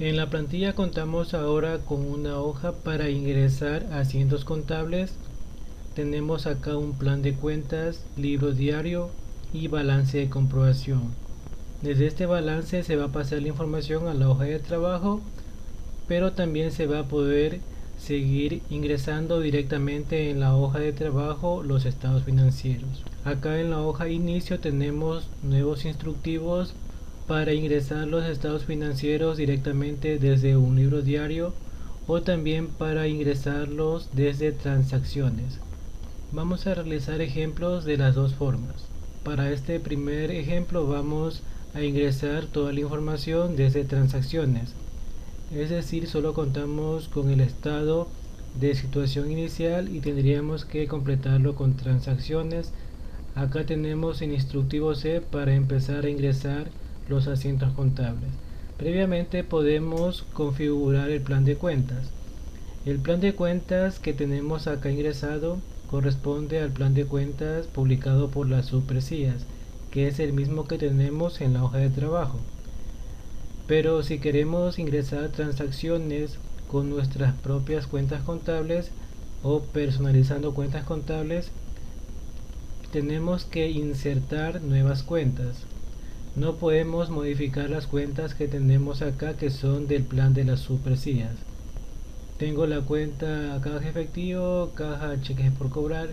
En la plantilla contamos ahora con una hoja para ingresar asientos contables. Tenemos acá un plan de cuentas, libro diario y balance de comprobación. Desde este balance se va a pasar la información a la hoja de trabajo, pero también se va a poder seguir ingresando directamente en la hoja de trabajo los estados financieros. Acá en la hoja inicio tenemos nuevos instructivos para ingresar los estados financieros directamente desde un libro diario o también para ingresarlos desde transacciones. Vamos a realizar ejemplos de las dos formas. Para este primer ejemplo vamos a ingresar toda la información desde transacciones, es decir, solo contamos con el estado de situación inicial y tendríamos que completarlo con transacciones. Acá tenemos el instructivo C para empezar a ingresar los asientos contables. Previamente podemos configurar el plan de cuentas. El plan de cuentas que tenemos acá ingresado corresponde al plan de cuentas publicado por las SUPRESIAS, que es el mismo que tenemos en la hoja de trabajo. Pero si queremos ingresar transacciones con nuestras propias cuentas contables o personalizando cuentas contables, tenemos que insertar nuevas cuentas. No podemos modificar las cuentas que tenemos acá, que son del plan de las SUPRESIAS. Tengo la cuenta caja efectivo, caja cheques por cobrar,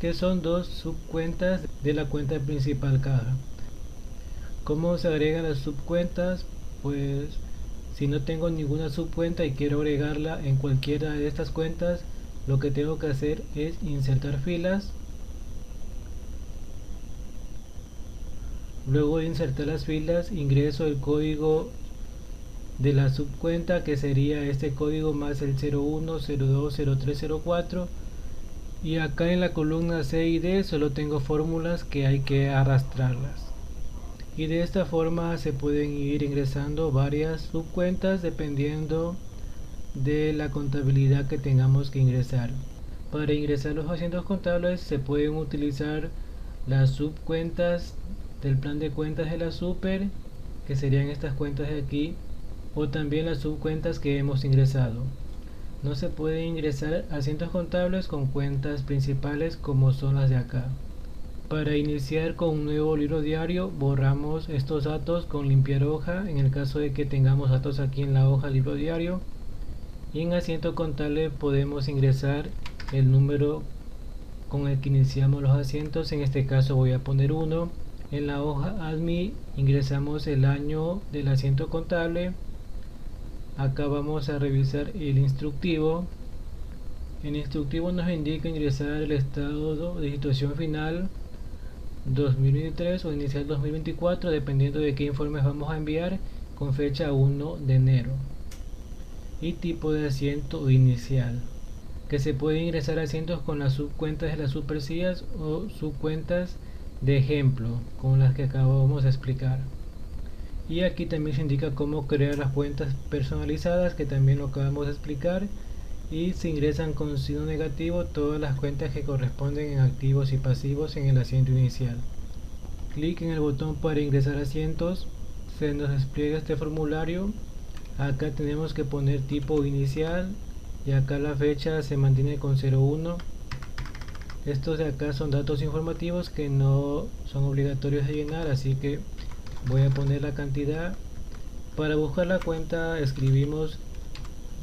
que son dos subcuentas de la cuenta principal caja. ¿Cómo se agregan las subcuentas? Pues si no tengo ninguna subcuenta y quiero agregarla en cualquiera de estas cuentas, lo que tengo que hacer es insertar filas. Luego de insertar las filas, ingreso el código de la subcuenta, que sería este código más el 01, 02, 03, 04, y acá en la columna C y D solo tengo fórmulas que hay que arrastrarlas. Y de esta forma se pueden ir ingresando varias subcuentas dependiendo de la contabilidad que tengamos que ingresar. Para ingresar los asientos contables se pueden utilizar las subcuentas del plan de cuentas de la super, que serían estas cuentas de aquí, o también las subcuentas que hemos ingresado. No se puede ingresar asientos contables con cuentas principales como son las de acá. Para iniciar con un nuevo libro diario, borramos estos datos con limpiar hoja en el caso de que tengamos datos aquí en la hoja libro diario, y en asiento contable podemos ingresar el número con el que iniciamos los asientos. En este caso voy a poner 1. En la hoja admin ingresamos el año del asiento contable. Acá vamos a revisar el instructivo. El instructivo nos indica ingresar el estado de situación final 2023 o inicial 2024, dependiendo de qué informes vamos a enviar, con fecha 1 de enero. Y tipo de asiento inicial, que se puede ingresar asientos con las subcuentas de las SUPRESIAS o subcuentas de ejemplo, con las que acabamos de explicar. Y aquí también se indica cómo crear las cuentas personalizadas, que también lo acabamos de explicar. Y se ingresan con signo negativo todas las cuentas que corresponden en activos y pasivos en el asiento inicial. Clic en el botón para ingresar asientos, se nos despliega este formulario. Acá tenemos que poner tipo inicial y acá la fecha se mantiene con 01. Estos de acá son datos informativos que no son obligatorios de llenar, así que voy a poner la cantidad. Para buscar la cuenta escribimos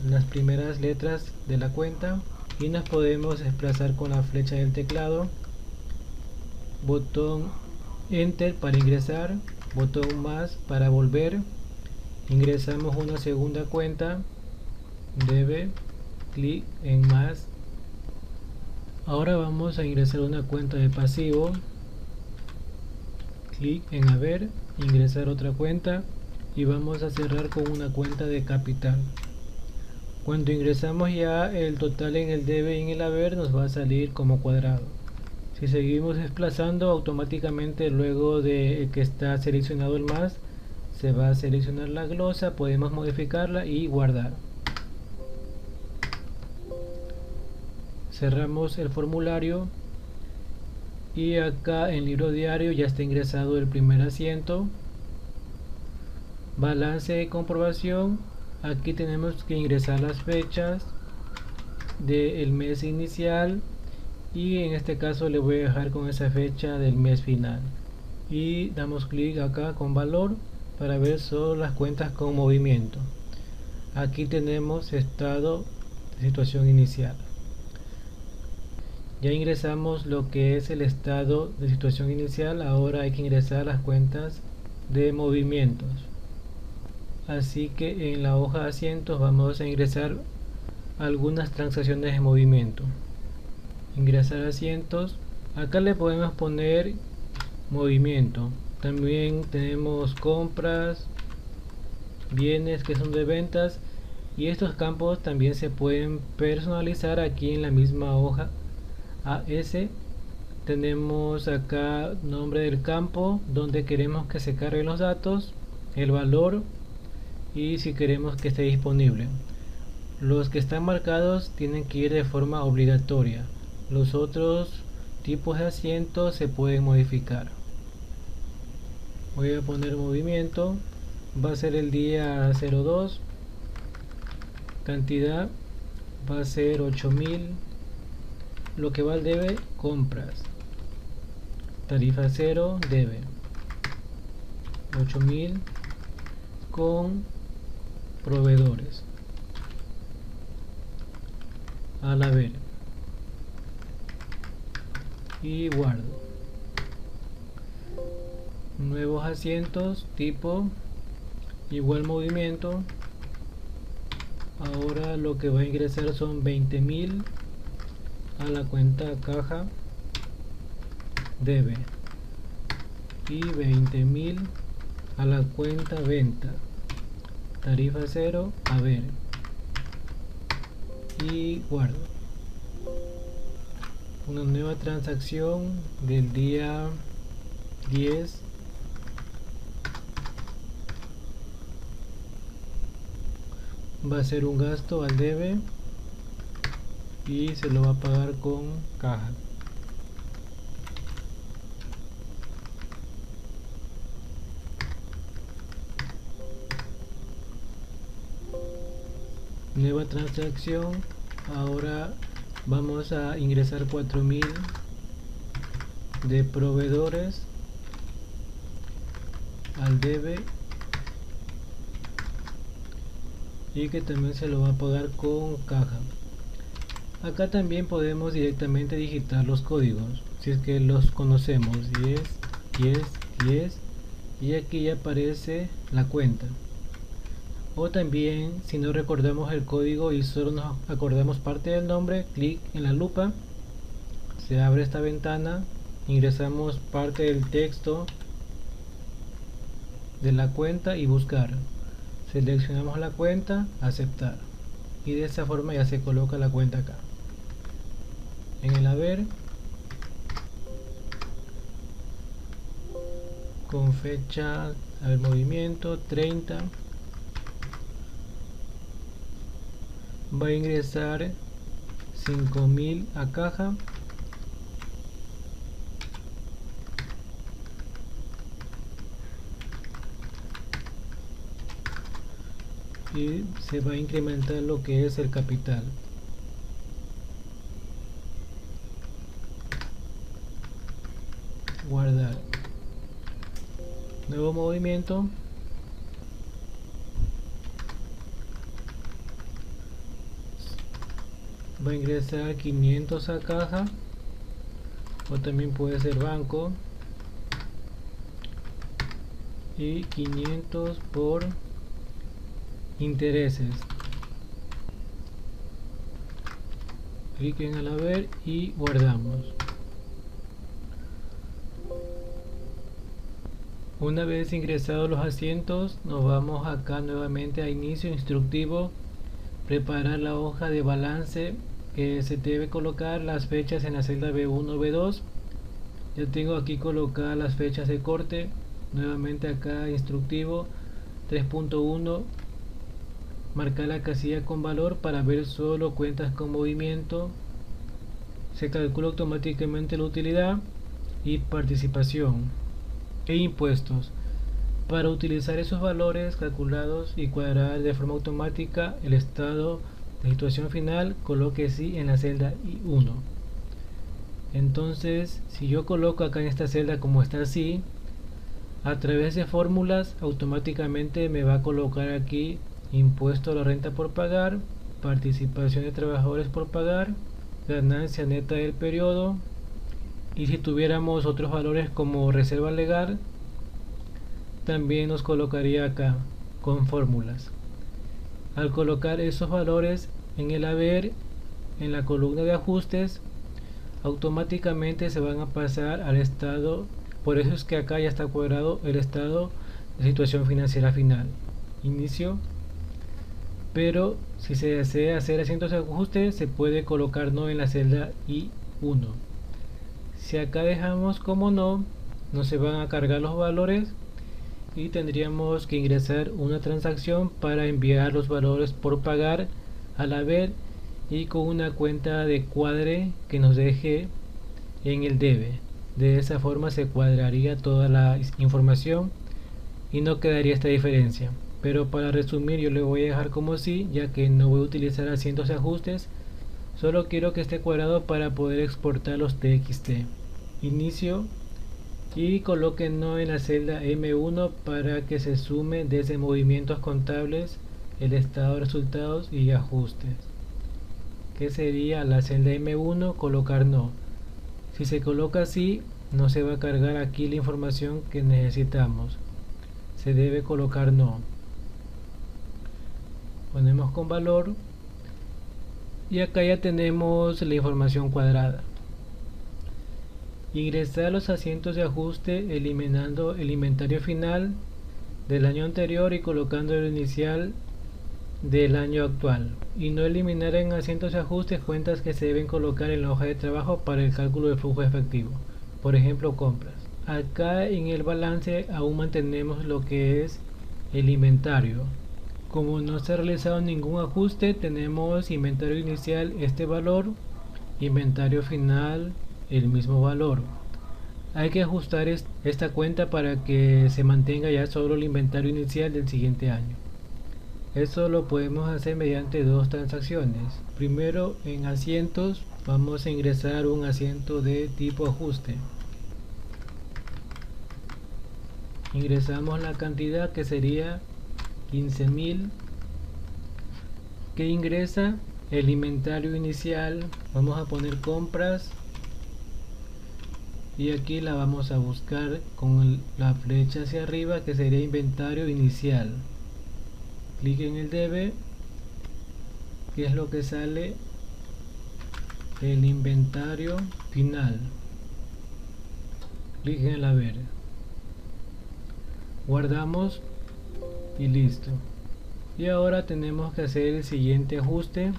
las primeras letras de la cuenta y nos podemos desplazar con la flecha del teclado. Botón enter para ingresar, botón más para volver. Ingresamos una segunda cuenta, debe, clic en más. Ahora vamos a ingresar una cuenta de pasivo, clic en haber, ingresar otra cuenta y vamos a cerrar con una cuenta de capital. Cuando ingresamos ya el total en el debe y en el haber nos va a salir como cuadrado. Si seguimos desplazando, automáticamente luego de que está seleccionado el más, se va a seleccionar la glosa, podemos modificarla y guardar. Cerramos el formulario y acá en libro diario ya está ingresado el primer asiento. Balance de comprobación. Aquí tenemos que ingresar las fechas del mes inicial y en este caso le voy a dejar con esa fecha del mes final y damos clic acá con valor para ver solo las cuentas con movimiento. Aquí tenemos estado de situación inicial. Ya ingresamos lo que es el estado de situación inicial, ahora hay que ingresar las cuentas de movimientos. Así que en la hoja de asientos vamos a ingresar algunas transacciones de movimiento. Ingresar asientos, acá le podemos poner movimiento. También tenemos compras, bienes que son de ventas, y estos campos también se pueden personalizar aquí en la misma hoja AS. Tenemos acá nombre del campo donde queremos que se carguen los datos, el valor y si queremos que esté disponible. Los que están marcados tienen que ir de forma obligatoria. Los otros tipos de asientos se pueden modificar. Voy a poner movimiento, va a ser el día 02, cantidad va a ser 8000, lo que va al debe, compras, tarifa 0, debe 8000 con proveedores, al haber, y guardo. Nuevos asientos, tipo igual movimiento. Ahora lo que va a ingresar son 20.000 a la cuenta caja debe y 20.000 a la cuenta venta, tarifa 0, haber, y guardo. Una nueva transacción del día 10 va a ser un gasto al debe y se lo va a pagar con caja. Nueva transacción, ahora vamos a ingresar 4000 de proveedores al debe y que también se lo va a pagar con caja. Acá también podemos directamente digitar los códigos si es que los conocemos, 10 10 10, y aquí ya aparece la cuenta. O también, si no recordamos el código y solo nos acordamos parte del nombre, clic en la lupa, se abre esta ventana, ingresamos parte del texto de la cuenta y buscar. Seleccionamos la cuenta, aceptar, y de esta forma ya se coloca la cuenta acá. En el haber, con fecha, haber movimiento 30, va a ingresar 5000 a caja y se va a incrementar lo que es el capital. Guardar. Nuevo movimiento. Va a ingresar 500 a caja, o también puede ser banco, y 500 por intereses. Clic en el haber y guardamos. Una vez ingresados los asientos, nos vamos acá nuevamente a inicio instructivo, preparar la hoja de balance, que se debe colocar las fechas en la celda B1 B2. Yo tengo aquí colocadas las fechas de corte. Nuevamente acá instructivo 3.1, marcar la casilla con valor para ver solo cuentas con movimiento. Se calcula automáticamente la utilidad y participación e impuestos. Para utilizar esos valores calculados y cuadrar de forma automática el estado de situación final, coloque sí en la celda I1. Entonces, si yo coloco acá en esta celda como está así, a través de fórmulas automáticamente me va a colocar aquí impuesto a la renta por pagar, participación de trabajadores por pagar, ganancia neta del periodo, y si tuviéramos otros valores como reserva legal, también nos colocaría acá con fórmulas. Al colocar esos valores en el haber, en la columna de ajustes, automáticamente se van a pasar al estado. Por eso es que acá ya está cuadrado el estado de situación financiera final, inicio. Pero si se desea hacer cientos de ajustes, se puede colocar no en la celda I1. Si acá dejamos como no se van a cargar los valores y tendríamos que ingresar una transacción para enviar los valores por pagar al haber y con una cuenta de cuadre que nos deje en el debe. De esa forma se cuadraría toda la información y no quedaría esta diferencia. Pero para resumir, yo le voy a dejar como sí, ya que no voy a utilizar asientos de ajustes. Solo quiero que esté cuadrado para poder exportar los TXT. Inicio y coloque no en la celda M1 para que se sume desde movimientos contables el estado de resultados y ajustes, que sería la celda M1, colocar no. Si se coloca así, no se va a cargar aquí la información que necesitamos, se debe colocar no. Ponemos con valor y acá ya tenemos la información cuadrada. Ingresar los asientos de ajuste eliminando el inventario final del año anterior y colocando el inicial del año actual, y no eliminar en asientos de ajustes cuentas que se deben colocar en la hoja de trabajo para el cálculo de flujo efectivo, por ejemplo compras. Acá en el balance aún mantenemos lo que es el inventario. Como no se ha realizado ningún ajuste, tenemos inventario inicial este valor, inventario final el mismo valor. Hay que ajustar esta cuenta para que se mantenga ya solo el inventario inicial del siguiente año. Eso lo podemos hacer mediante dos transacciones. Primero, en asientos vamos a ingresar un asiento de tipo ajuste. Ingresamos la cantidad que sería 15.000, que ingresa el inventario inicial. Vamos a poner compras y aquí la vamos a buscar con la flecha hacia arriba, que sería inventario inicial. Clic en el debe, que es lo que sale el inventario final. Clic en el haber, guardamos y listo. Y ahora tenemos que hacer el siguiente ajuste.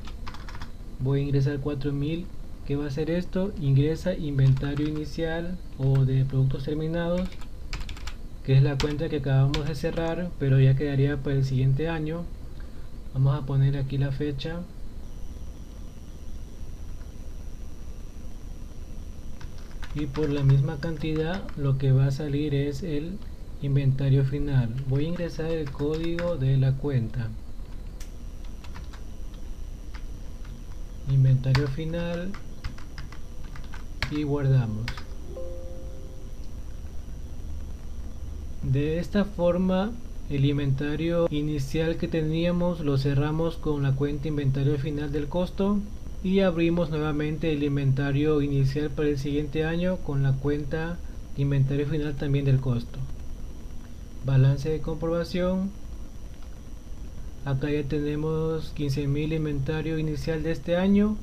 Voy a ingresar 4.000. ¿Qué va a hacer esto? Ingresa inventario inicial o de productos terminados, que es la cuenta que acabamos de cerrar, pero ya quedaría para el siguiente año. Vamos a poner aquí la fecha y por la misma cantidad lo que va a salir es el inventario final. Voy a ingresar el código de la cuenta, inventario final, y guardamos. De esta forma el inventario inicial que teníamos lo cerramos con la cuenta inventario final del costo y abrimos nuevamente el inventario inicial para el siguiente año con la cuenta inventario final también del costo. Balance de comprobación. Acá ya tenemos 15.000 inventario inicial de este año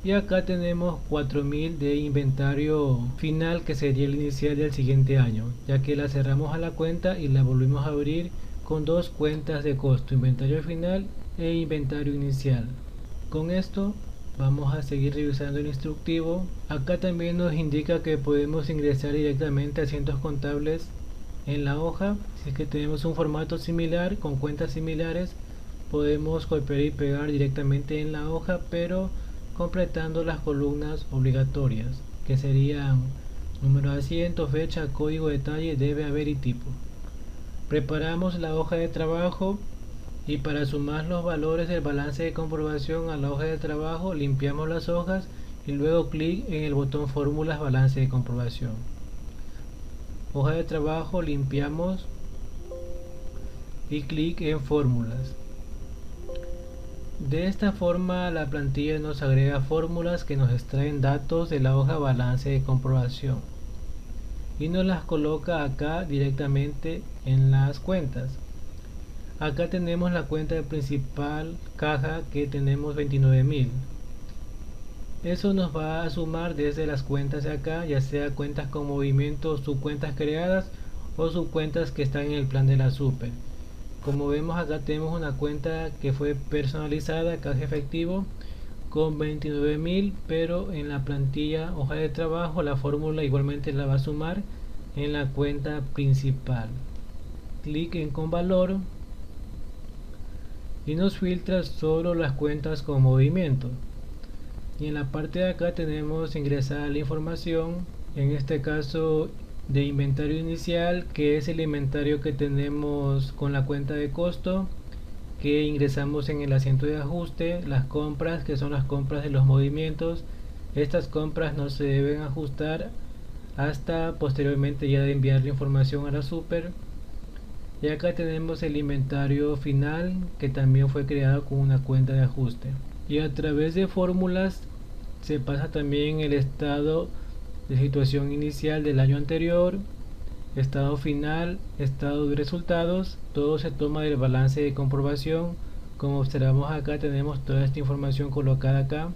y acá tenemos 4.000 de inventario final, que sería el inicial del siguiente año, ya que la cerramos a la cuenta y la volvimos a abrir con dos cuentas de costo, inventario final e inventario inicial. Con esto vamos a seguir revisando el instructivo. Acá también nos indica que podemos ingresar directamente a asientos contables en la hoja. Si es que tenemos un formato similar con cuentas similares, podemos copiar y pegar directamente en la hoja, pero completando las columnas obligatorias, que serían número de asiento, fecha, código, detalle, debe haber y tipo. Preparamos la hoja de trabajo y para sumar los valores del balance de comprobación a la hoja de trabajo limpiamos las hojas y luego clic en el botón fórmulas balance de comprobación. Hoja de trabajo, limpiamos y clic en fórmulas. De esta forma la plantilla nos agrega fórmulas que nos extraen datos de la hoja balance de comprobación y nos las coloca acá directamente en las cuentas. Acá tenemos la cuenta principal caja que tenemos 29.000. Eso nos va a sumar desde las cuentas de acá, ya sea cuentas con movimiento, subcuentas creadas o subcuentas que están en el plan de la super. Como vemos acá tenemos una cuenta que fue personalizada, caja efectivo, con 29.000, pero en la plantilla hoja de trabajo la fórmula igualmente la va a sumar en la cuenta principal. Clic en con valor y nos filtra solo las cuentas con movimiento. Y en la parte de acá tenemos ingresar la información, en este caso de inventario inicial, que es el inventario que tenemos con la cuenta de costo que ingresamos en el asiento de ajuste. Las compras, que son las compras de los movimientos, estas compras no se deben ajustar hasta posteriormente ya de enviar la información a la super. Y acá tenemos el inventario final, que también fue creado con una cuenta de ajuste. Y a través de fórmulas se pasa también el estado de situación inicial del año anterior, estado final, estado de resultados. Todo se toma del balance de comprobación. Como observamos acá tenemos toda esta información colocada acá,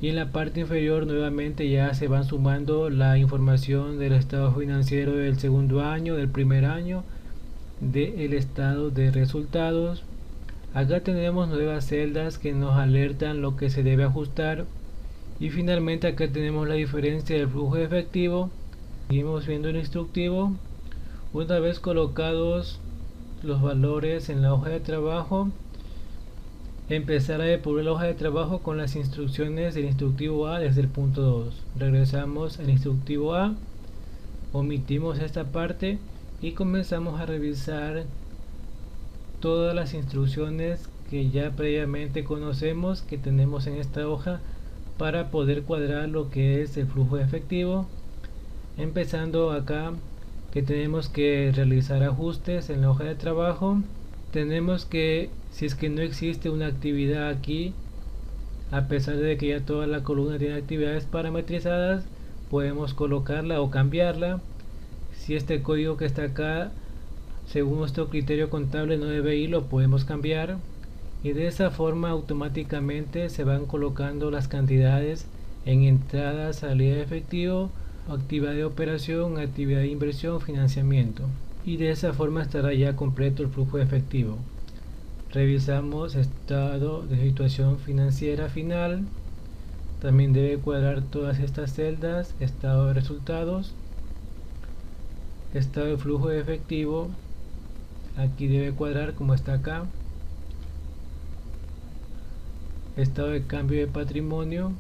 y en la parte inferior nuevamente ya se van sumando la información del estado financiero del segundo año, del primer año, del estado de resultados. Acá tenemos nuevas celdas que nos alertan lo que se debe ajustar, y finalmente acá tenemos la diferencia del flujo de efectivo. Seguimos viendo el instructivo. Una vez colocados los valores en la hoja de trabajo, empezar a depurar la hoja de trabajo con las instrucciones del instructivo A desde el punto 2. Regresamos al instructivo A, omitimos esta parte y comenzamos a revisar todas las instrucciones que ya previamente conocemos que tenemos en esta hoja para poder cuadrar lo que es el flujo de efectivo. Empezando acá que tenemos que realizar ajustes en la hoja de trabajo. Tenemos que, si es que no existe una actividad aquí, a pesar de que ya toda la columna tiene actividades parametrizadas, podemos colocarla o cambiarla. Si este código que está acá según nuestro criterio contable no debe ir, lo podemos cambiar, y de esa forma automáticamente se van colocando las cantidades en entrada, salida de efectivo, actividad de operación, actividad de inversión, financiamiento, y de esa forma estará ya completo el flujo de efectivo. Revisamos estado de situación financiera final. También debe cuadrar todas estas celdas. Estado de resultados, estado de flujo de efectivo, aquí debe cuadrar como está acá. Estado de cambio de patrimonio,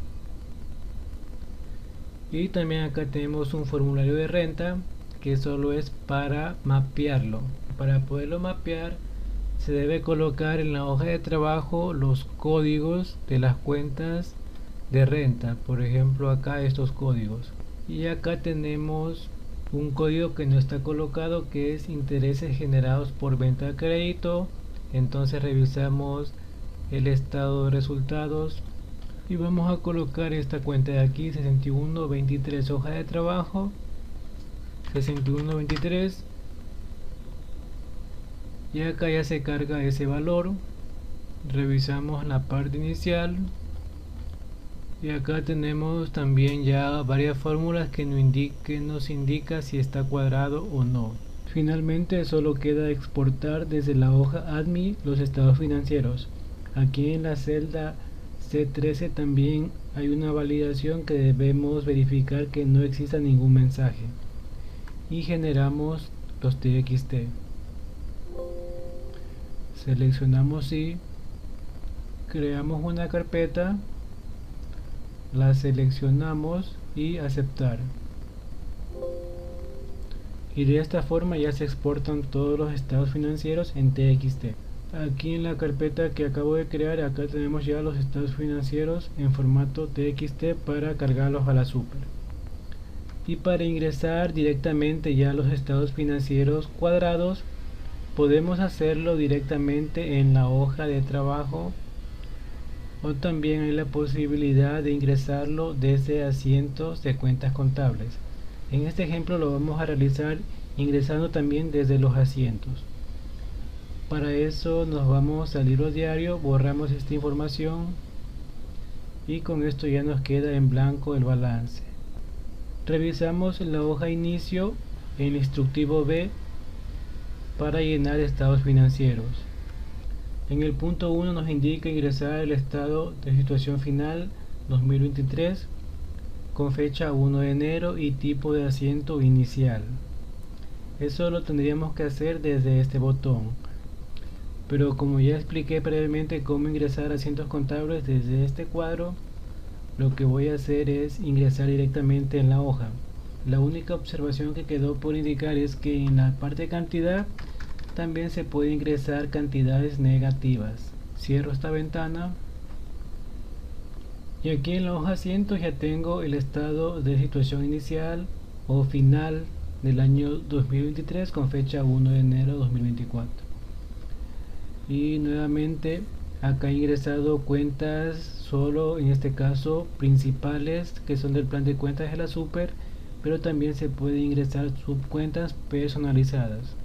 y también acá tenemos un formulario de renta que solo es para mapearlo. Para poderlo mapear se debe colocar en la hoja de trabajo los códigos de las cuentas de renta, por ejemplo acá estos códigos, y acá tenemos un código que no está colocado, que es intereses generados por venta de crédito. Entonces revisamos el estado de resultados y vamos a colocar esta cuenta de aquí, 6123, hoja de trabajo 6123, y acá ya se carga ese valor. Revisamos la parte inicial y acá tenemos también ya varias fórmulas que nos indica si está cuadrado o no. Finalmente solo queda exportar desde la hoja ADMI los estados financieros. Aquí en la celda C13 también hay una validación que debemos verificar que no exista ningún mensaje, y generamos los TXT. Seleccionamos sí, creamos una carpeta, la seleccionamos y aceptar, y de esta forma ya se exportan todos los estados financieros en TXT. Aquí en la carpeta que acabo de crear, acá tenemos ya los estados financieros en formato TXT para cargarlos a la Super. Y para ingresar directamente ya los estados financieros cuadrados, podemos hacerlo directamente en la hoja de trabajo, o también hay la posibilidad de ingresarlo desde asientos de cuentas contables. En este ejemplo lo vamos a realizar ingresando también desde los asientos. Para eso nos vamos al libro diario, borramos esta información y con esto ya nos queda en blanco el balance. Revisamos la hoja inicio en el instructivo B para llenar estados financieros. En el punto 1 nos indica ingresar el estado de situación final 2023 con fecha 1 de enero y tipo de asiento inicial. Eso lo tendríamos que hacer desde este botón. Pero como ya expliqué previamente cómo ingresar asientos contables desde este cuadro, lo que voy a hacer es ingresar directamente en la hoja. La única observación que quedó por indicar es que en la parte de cantidad también se puede ingresar cantidades negativas. Cierro esta ventana y aquí en la hoja asientos ya tengo el estado de situación inicial o final del año 2023 con fecha 1 de enero 2024. Y nuevamente acá he ingresado cuentas solo, en este caso principales, que son del plan de cuentas de la Super, pero también se puede ingresar subcuentas personalizadas.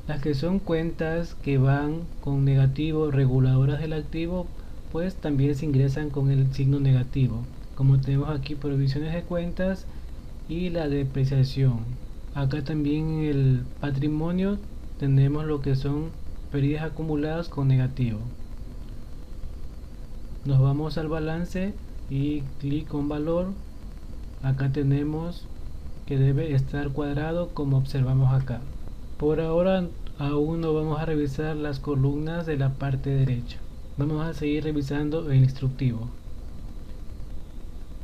Las que son cuentas que van con negativo, reguladoras del activo, pues también se ingresan con el signo negativo, como tenemos aquí provisiones de cuentas y la depreciación. Acá también en el patrimonio tenemos lo que son pérdidas acumuladas con negativo. Nos vamos al balance y clic con valor. Acá tenemos que debe estar cuadrado como observamos acá. Por ahora aún no vamos a revisar las columnas de la parte derecha. Vamos a seguir revisando el instructivo.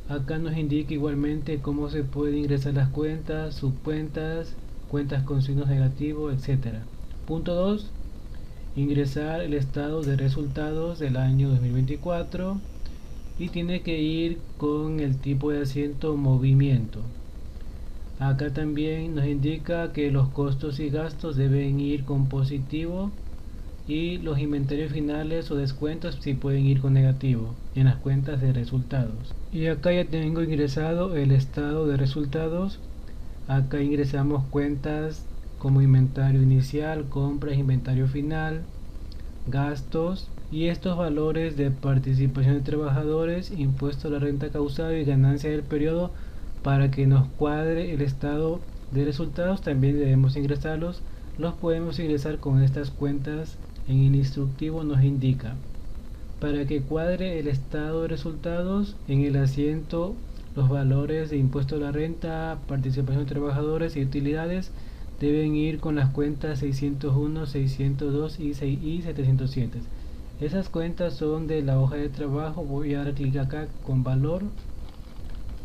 Acá nos indica igualmente cómo se puede ingresar las cuentas, subcuentas, cuentas con signos negativos, etc. Punto 2. Ingresar el estado de resultados del año 2024 y tiene que ir con el tipo de asiento movimiento. Acá también nos indica que los costos y gastos deben ir con positivo y los inventarios finales o descuentos sí pueden ir con negativo en las cuentas de resultados. Y acá ya tengo ingresado el estado de resultados. Acá ingresamos cuentas como inventario inicial, compras, inventario final, gastos y estos valores de participación de trabajadores, impuesto a la renta causada y ganancia del periodo. Para que nos cuadre el estado de resultados también debemos ingresarlos. Los podemos ingresar con estas cuentas. En el instructivo nos indica para que cuadre el estado de resultados en el asiento los valores de impuesto a la renta, participación de trabajadores y utilidades deben ir con las cuentas 601, 602 y 707. Esas cuentas son de la hoja de trabajo. Voy a dar clic acá con valor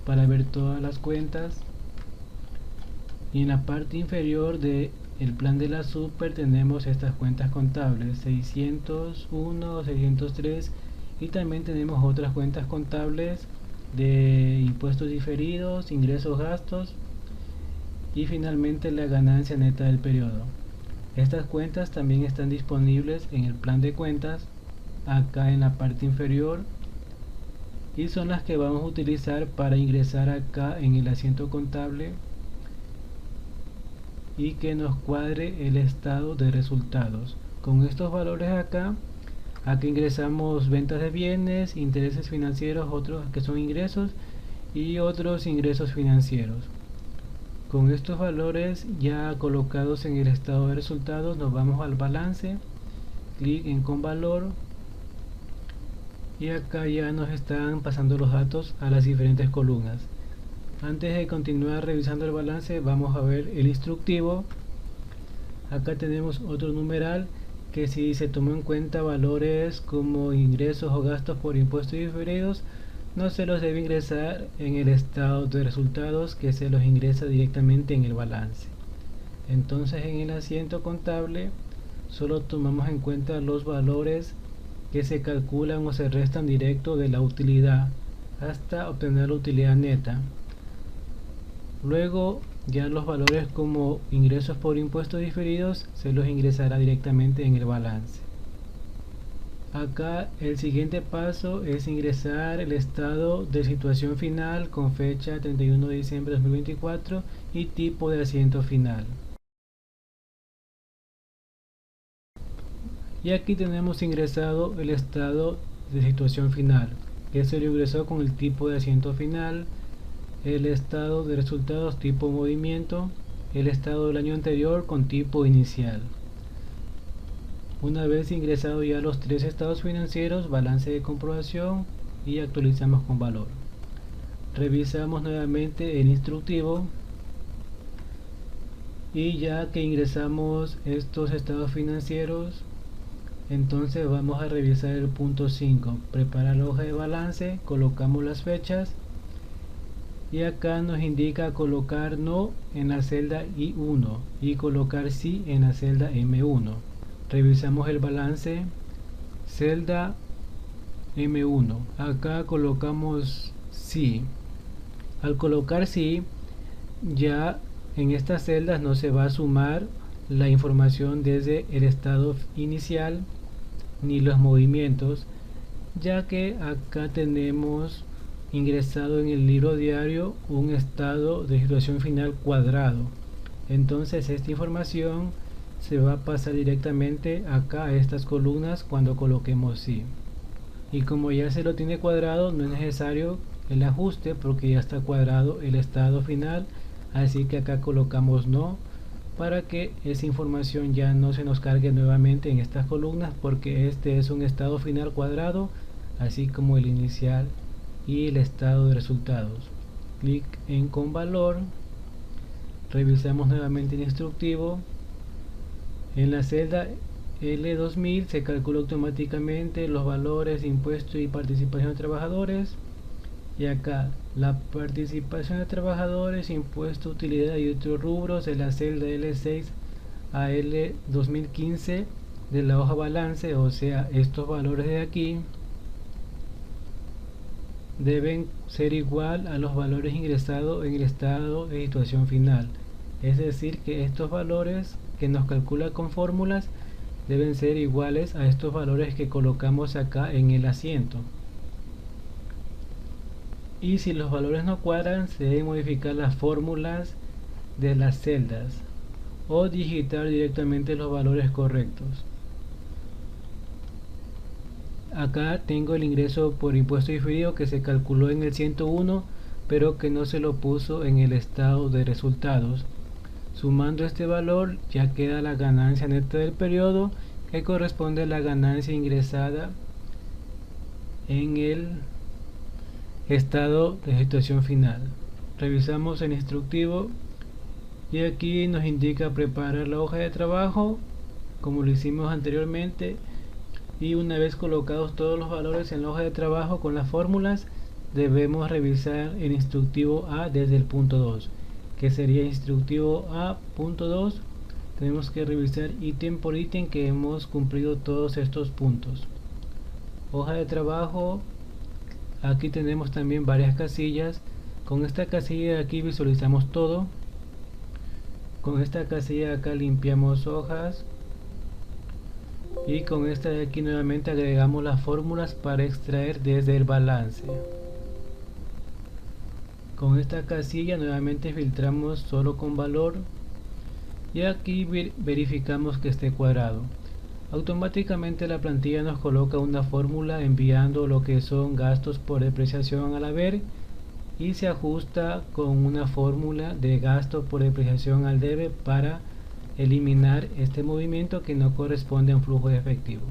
para ver todas las cuentas y en la parte inferior de el plan de la Super tenemos estas cuentas contables 601, 603 y también tenemos otras cuentas contables de impuestos diferidos, ingresos, gastos y finalmente la ganancia neta del periodo. Estas cuentas también están disponibles en el plan de cuentas acá en la parte inferior y son las que vamos a utilizar para ingresar acá en el asiento contable y que nos cuadre el estado de resultados. Con estos valores acá ingresamos ventas de bienes, intereses financieros, otros que son ingresos y otros ingresos financieros. Con estos valores ya colocados en el estado de resultados nos vamos al balance, clic en con valor y acá ya nos están pasando los datos a las diferentes columnas. Antes de continuar revisando el balance vamos a ver el instructivo. Acá tenemos otro numeral que si se tomó en cuenta valores como ingresos o gastos por impuestos diferidos no se los debe ingresar en el estado de resultados, que se los ingresa directamente en el balance. Entonces en el asiento contable solo tomamos en cuenta los valores que se calculan o se restan directo de la utilidad hasta obtener la utilidad neta. Luego ya los valores como ingresos por impuestos diferidos se los ingresará directamente en el balance. Acá el siguiente paso es ingresar el estado de situación final con fecha 31 de diciembre de 2024 y tipo de asiento final. Y aquí tenemos ingresado el estado de situación final, que se lo ingresó con el tipo de asiento final, el estado de resultados tipo movimiento, el estado del año anterior con tipo inicial. Una vez ingresado ya los tres estados financieros, balance de comprobación y actualizamos con valor. Revisamos nuevamente el instructivo y ya que ingresamos estos estados financieros, entonces vamos a revisar el punto 5, preparar la hoja de balance, colocamos las fechas y acá nos indica colocar no en la celda I1 y colocar sí en la celda M1. Revisamos el balance, celda M1, acá colocamos sí. Al colocar sí, ya en estas celdas no se va a sumar la información desde el estado inicial ni los movimientos, ya que acá tenemos ingresado en el libro diario un estado de situación final cuadrado. Entonces esta información se va a pasar directamente acá a estas columnas cuando coloquemos sí. Y como ya se lo tiene cuadrado, no es necesario el ajuste porque ya está cuadrado el estado final, así que acá colocamos no para que esa información ya no se nos cargue nuevamente en estas columnas, porque este es un estado final cuadrado, así como el inicial y el estado de resultados. Clic en con valor, revisamos nuevamente el instructivo. En la celda L2000 se calcula automáticamente los valores de impuesto y participación de trabajadores, y acá la participación de trabajadores, impuesto, utilidad y otros rubros de la celda L6 a L2015 de la hoja balance, o sea, estos valores de aquí deben ser igual a los valores ingresados en el estado de situación final. Es decir, que estos valores que nos calcula con fórmulas deben ser iguales a estos valores que colocamos acá en el asiento. Y si los valores no cuadran, se deben modificar las fórmulas de las celdas o digitar directamente los valores correctos. Acá tengo el ingreso por impuesto diferido que se calculó en el 101, pero que no se lo puso en el estado de resultados. Sumando este valor ya queda la ganancia neta del periodo, que corresponde a la ganancia ingresada en el estado de situación final. Revisamos el instructivo y aquí nos indica preparar la hoja de trabajo como lo hicimos anteriormente, y una vez colocados todos los valores en la hoja de trabajo con las fórmulas, debemos revisar el instructivo A desde el punto 2, que sería instructivo A punto 2. Tenemos que revisar ítem por ítem que hemos cumplido todos estos puntos. Hoja de trabajo, aquí tenemos también varias casillas. Con esta casilla de aquí visualizamos todo. Con esta casilla de acá limpiamos hojas. Y con esta de aquí nuevamente agregamos las fórmulas para extraer desde el balance. Con esta casilla nuevamente filtramos solo con valor. Y aquí verificamos que esté cuadrado. Automáticamente la plantilla nos coloca una fórmula enviando lo que son gastos por depreciación al haber, y se ajusta con una fórmula de gasto por depreciación al debe para eliminar este movimiento que no corresponde a un flujo de efectivo.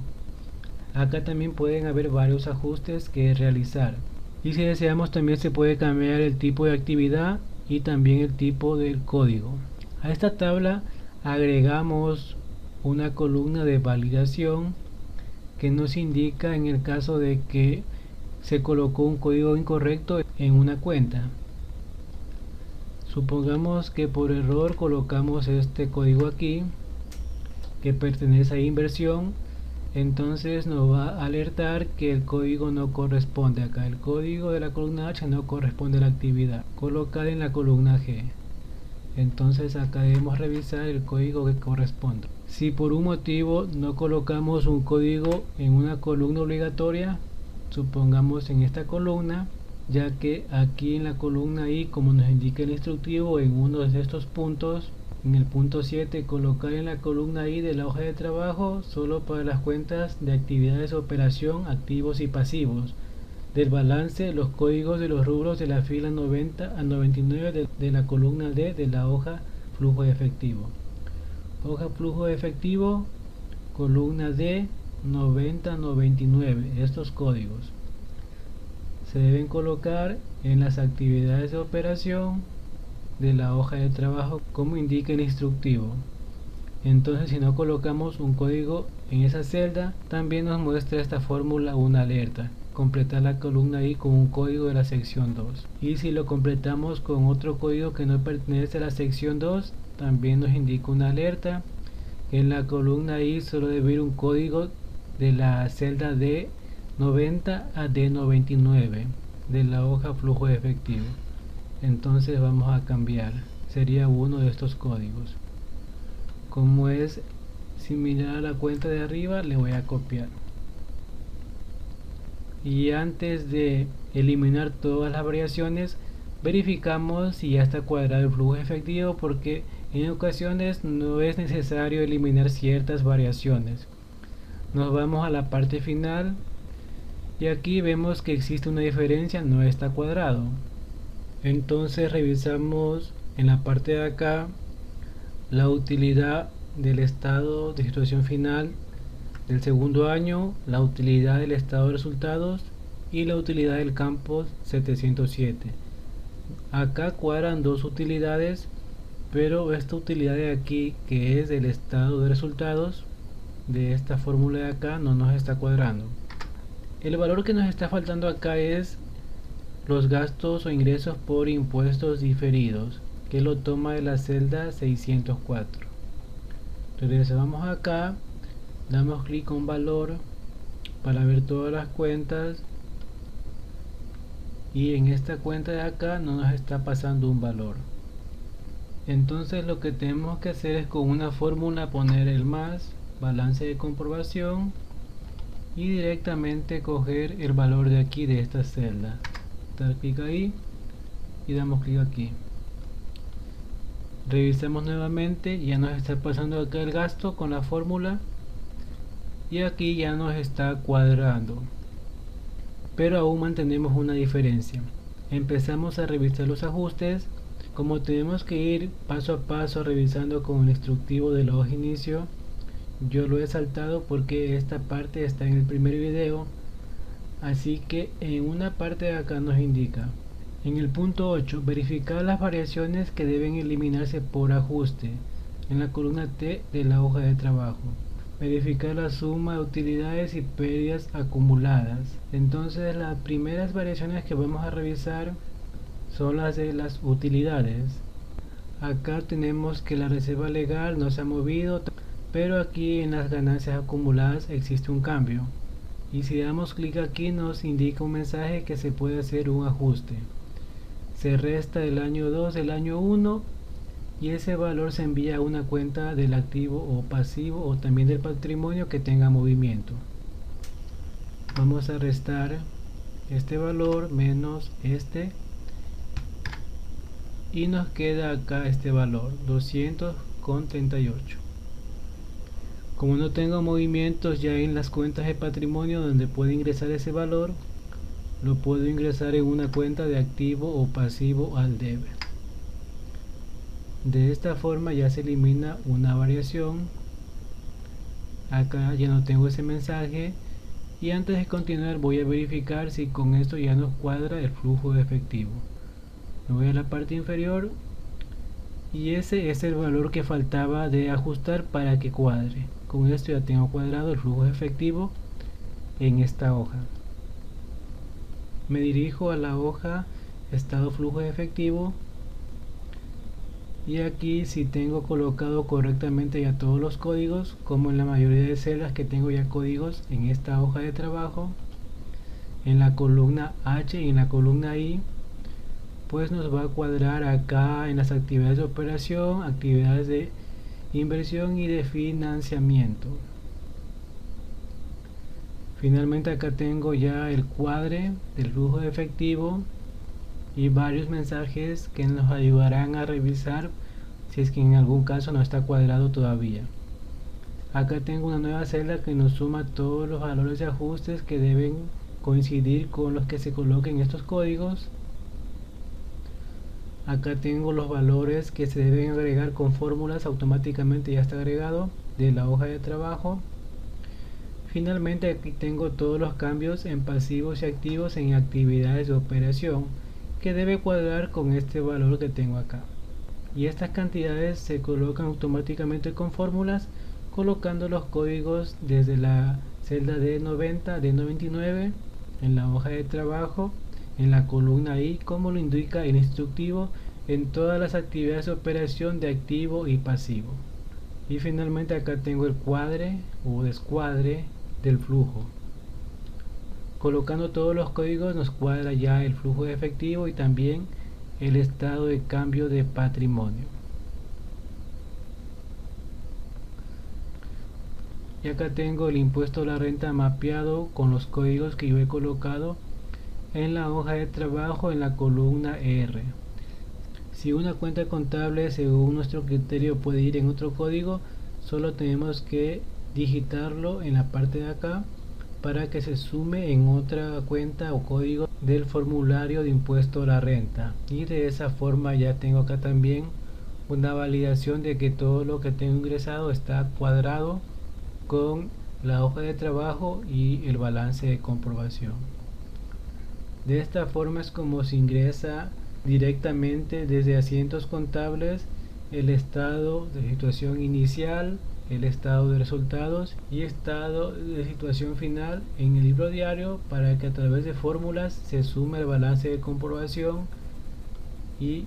Acá también pueden haber varios ajustes que realizar, y si deseamos también se puede cambiar el tipo de actividad y también el tipo del código. A esta tabla agregamos una columna de validación que nos indica en el caso de que se colocó un código incorrecto en una cuenta. Supongamos que por error colocamos este código aquí que pertenece a inversión, entonces nos va a alertar que el código no corresponde acá. El código de la columna H no corresponde a la actividad colocada en la columna G. Entonces acá debemos revisar el código que corresponde. Si por un motivo no colocamos un código en una columna obligatoria, supongamos en esta columna, ya que aquí en la columna I, como nos indica el instructivo, en uno de estos puntos, en el punto 7, colocar en la columna I de la hoja de trabajo solo para las cuentas de actividades de operación, activos y pasivos. Del balance, los códigos de los rubros de la fila 90 a 99 de la columna D de la hoja flujo de efectivo. Hoja flujo de efectivo, columna D, 90 a 99. Estos códigos se deben colocar en las actividades de operación de la hoja de trabajo como indica el instructivo. Entonces, si no colocamos un código en esa celda, también nos muestra esta fórmula una alerta: completar la columna I con un código de la sección 2. Y si lo completamos con otro código que no pertenece a la sección 2, también nos indica una alerta que en la columna I solo debe ir un código de la celda D90 a D99 de la hoja flujo de efectivo. Entonces vamos a cambiar, sería uno de estos códigos. Como es similar a la cuenta de arriba, le voy a copiar. Y antes de eliminar todas las variaciones, verificamos si ya está cuadrado el flujo efectivo, porque en ocasiones no es necesario eliminar ciertas variaciones. Nos vamos a la parte final y aquí vemos que existe una diferencia, no está cuadrado. Entonces revisamos en la parte de acá la utilidad del estado de situación final del segundo año, la utilidad del estado de resultados y la utilidad del campo 707. Acá cuadran dos utilidades, pero esta utilidad de aquí, que es del estado de resultados de esta fórmula de acá, no nos está cuadrando. El valor que nos está faltando acá es los gastos o ingresos por impuestos diferidos, que lo toma de la celda 604. Regresamos acá, damos clic con valor para ver todas las cuentas, y en esta cuenta de acá no nos está pasando un valor. Entonces lo que tenemos que hacer es con una fórmula poner el más, balance de comprobación, y directamente coger el valor de aquí de esta celda. Dar clic ahí y damos clic aquí. Revisamos nuevamente, ya nos está pasando acá el gasto con la fórmula y aquí ya nos está cuadrando, pero aún mantenemos una diferencia. Empezamos a revisar los ajustes. Como tenemos que ir paso a paso revisando con el instructivo de la hoja inicio, yo lo he saltado porque esta parte está en el primer video. Así que en una parte de acá nos indica, en el punto 8, verificar las variaciones que deben eliminarse por ajuste en la columna T de la hoja de trabajo. Verificar la suma de utilidades y pérdidas acumuladas. Entonces las primeras variaciones que vamos a revisar son las de las utilidades. Acá tenemos que la reserva legal no se ha movido, pero aquí en las ganancias acumuladas existe un cambio. Y si damos clic aquí nos indica un mensaje que se puede hacer un ajuste. Se resta el año 2 del año 1 y ese valor se envía a una cuenta del activo o pasivo o también del patrimonio que tenga movimiento. Vamos a restar este valor menos este y nos queda acá este valor 200,38. Como no tengo movimientos ya en las cuentas de patrimonio donde puedo ingresar ese valor, lo puedo ingresar en una cuenta de activo o pasivo al debe. De esta forma ya se elimina una variación. Acá ya no tengo ese mensaje y antes de continuar voy a verificar si con esto ya nos cuadra el flujo de efectivo. Me voy a la parte inferior y ese es el valor que faltaba de ajustar para que cuadre. Con esto ya tengo cuadrado el flujo efectivo en esta hoja. Me dirijo a la hoja estado flujo de efectivo y aquí si tengo colocado correctamente ya todos los códigos, como en la mayoría de celdas que tengo ya códigos en esta hoja de trabajo, en la columna H y en la columna I, pues nos va a cuadrar acá en las actividades de operación, actividades de inversión y de financiamiento. Finalmente acá tengo ya el cuadre del flujo de efectivo y varios mensajes que nos ayudarán a revisar si es que en algún caso no está cuadrado todavía. Acá tengo una nueva celda que nos suma todos los valores de ajustes que deben coincidir con los que se coloquen estos códigos. Acá tengo los valores que se deben agregar con fórmulas, automáticamente ya está agregado de la hoja de trabajo. Finalmente aquí tengo todos los cambios en pasivos y activos en actividades de operación que debe cuadrar con este valor que tengo acá. Y estas cantidades se colocan automáticamente con fórmulas, colocando los códigos desde la celda D90, D99 en la hoja de trabajo, en la columna I, como lo indica el instructivo, en todas las actividades de operación de activo y pasivo. Y finalmente acá tengo el cuadre o descuadre del flujo. Colocando todos los códigos nos cuadra ya el flujo de efectivo y también el estado de cambio de patrimonio. Y acá tengo el impuesto a la renta mapeado con los códigos que yo he colocado en la hoja de trabajo en la columna R. Si una cuenta contable según nuestro criterio puede ir en otro código, solo tenemos que digitarlo en la parte de acá para que se sume en otra cuenta o código del formulario de impuesto a la renta, y de esa forma ya tengo acá también una validación de que todo lo que tengo ingresado está cuadrado con la hoja de trabajo y el balance de comprobación. De esta forma es como se ingresa directamente desde asientos contables el estado de situación inicial, el estado de resultados y estado de situación final en el libro diario, para que a través de fórmulas se sume el balance de comprobación y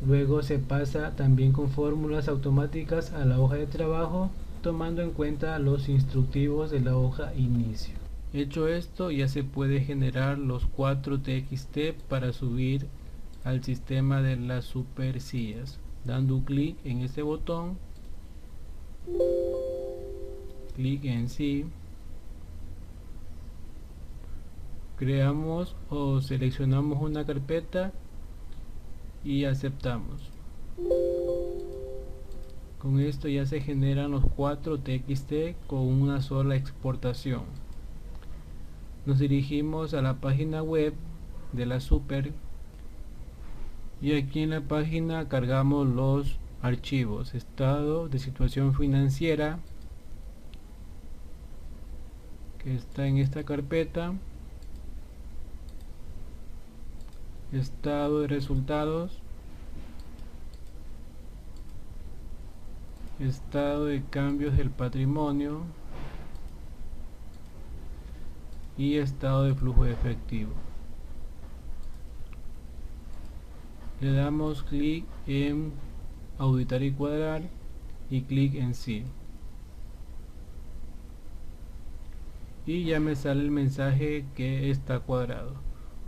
luego se pasa también con fórmulas automáticas a la hoja de trabajo, tomando en cuenta los instructivos de la hoja inicio. Hecho esto, ya se puede generar los 4 TXT para subir al sistema de las super sillas, dando un clic en este botón, clic en sí, creamos o seleccionamos una carpeta y aceptamos. Con esto ya se generan los 4 TXT con una sola exportación. Nos dirigimos a la página web de la super y aquí en la página cargamos los archivos: estado de situación financiera, que está en esta carpeta, estado de resultados, estado de cambios del patrimonio y estado de flujo de efectivo. Le damos clic en auditar y cuadrar y clic en sí, y ya me sale el mensaje que está cuadrado.